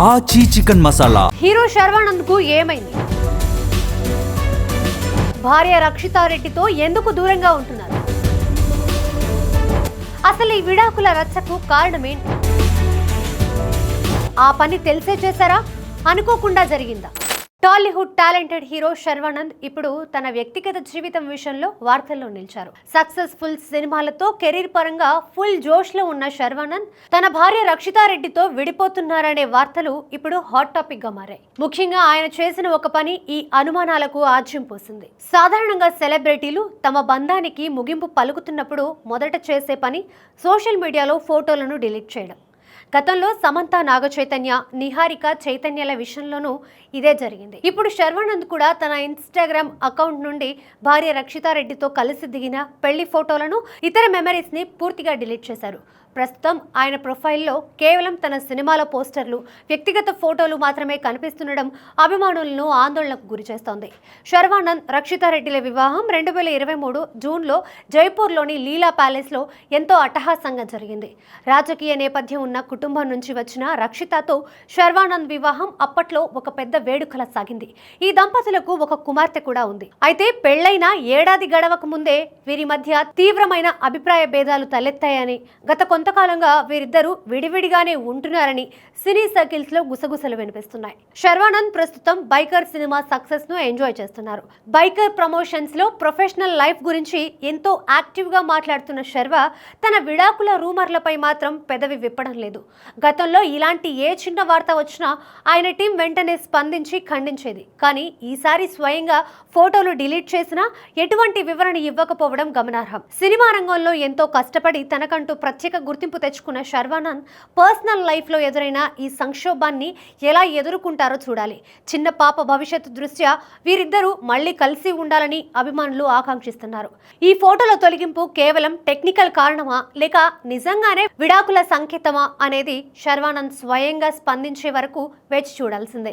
ఆచి chicken masala. Hero Sharwanand కు ఏమైంది? భార్య రక్షితారెడ్డితో ఎందుకు దూరంగా ఉంటున్నారు? అసలు ఈ విడాకుల రచ్చకు కారణమేంటి? ఆ పని తెలిసే చేశారా, అనుకోకుండా జరిగిందా? టాలీవుడ్ టాలెంటెడ్ హీరో శర్వానంద్ ఇప్పుడు తన వ్యక్తిగత జీవితం విషయంలో వార్తల్లో నిలిచారు. సక్సెస్ఫుల్ సినిమాలతో కెరీర్ పరంగా ఫుల్ జోష్ లో ఉన్న శర్వానంద్ తన భార్య రక్షితారెడ్డితో విడిపోతున్నారనే వార్తలు ఇప్పుడు హాట్ టాపిక్ గా మారాయి. ముఖ్యంగా ఆయన చేసిన ఒక పని ఈ అనుమానాలకు ఆజ్యం పోసింది. సాధారణంగా సెలబ్రిటీలు తమ బంధానికి ముగింపు పలుకుతున్నప్పుడు మొదట చేసే పని సోషల్ మీడియాలో ఫోటోలను డిలీట్ చేయడం. గతంలో సమంత, నాగ చైతన్య, నిహారిక చైతన్యల విషయంలోనూ ఇదే జరిగింది. ఇప్పుడు శర్వానంద్ కూడా తన ఇన్స్టాగ్రామ్ అకౌంట్ నుండి భార్య రక్షితారెడ్డితో కలిసి దిగిన పెళ్లి ఫోటోలను, ఇతర మెమరీస్ ని పూర్తిగా డిలీట్ చేశారు. ప్రస్తుతం ఆయన ప్రొఫైల్లో కేవలం తన సినిమాల పోస్టర్లు, వ్యక్తిగత ఫోటోలు మాత్రమే కనిపిస్తుండడం అభిమానులను ఆందోళనకు గురిచేస్తోంది. శర్వానంద్ రక్షితారెడ్డిల వివాహం 2023 జూన్లో జైపూర్లోని లీలా ప్యాలెస్లో ఎంతో అట్టహాసంగా జరిగింది. రాజకీయ నేపథ్యం ఉన్న కుటుంబం నుంచి వచ్చిన రక్షితతో శర్వానంద్ వివాహం అప్పట్లో ఒక పెద్ద వేడుకలా సాగింది. ఈ దంపతులకు ఒక కుమార్తె కూడా ఉంది. అయితే పెళ్లైన ఏడాది గడవక ముందే వీరి మధ్య తీవ్రమైన అభిప్రాయ భేదాలు తలెత్తాయని, గత కొంతకాలంగా వీరిద్దరూ విడివిడిగానే ఉంటున్నారని సినీ సర్కిల్స్ లో గుసగుసలు వినిపిస్తున్నాయి. శర్వానంద్ ప్రస్తుతం బైకర్ సినిమా సక్సెస్ ను ఎంజాయ్ చేస్తున్నారు. బైకర్ ప్రమోషన్స్ లో ప్రొఫెషనల్ లైఫ్ గురించి ఎంతో యాక్టివ్ గా మాట్లాడుతున్న శర్వ తన విడాకుల రూమర్లపై మాత్రం పెదవి విప్పడం లేదు. గతంలో ఇలాంటి ఏ చిన్న వార్త వచ్చినా ఆయన టీం వెంటనే స్పందించి ఖండించేది. కానీ ఈసారి స్వయంగా ఫోటోలు డిలీట్ చేసినా ఎటువంటి వివరణ ఇవ్వకపోవడం గమనార్హం. సినిమా రంగంలో ఎంతో కష్టపడి తనకంటూ ప్రత్యేక గుర్తింపు తెచ్చుకున్న శర్వానంద్ పర్సనల్ లైఫ్ లో ఎదురైన ఈ సంక్షోభాన్ని ఎలా ఎదుర్కొంటారో చూడాలి. చిన్న పాప భవిష్యత్తు దృష్ట్యా వీరిద్దరూ మళ్లీ కలిసి ఉండాలని అభిమానులు ఆకాంక్షిస్తున్నారు. ఈ ఫోటోల తొలగింపు కేవలం టెక్నికల్ కారణమా, లేక నిజంగానే విడాకుల సంకేతమా అనేది శర్వానంద్ స్వయంగా స్పందించే వరకు వేచి చూడాల్సిందే.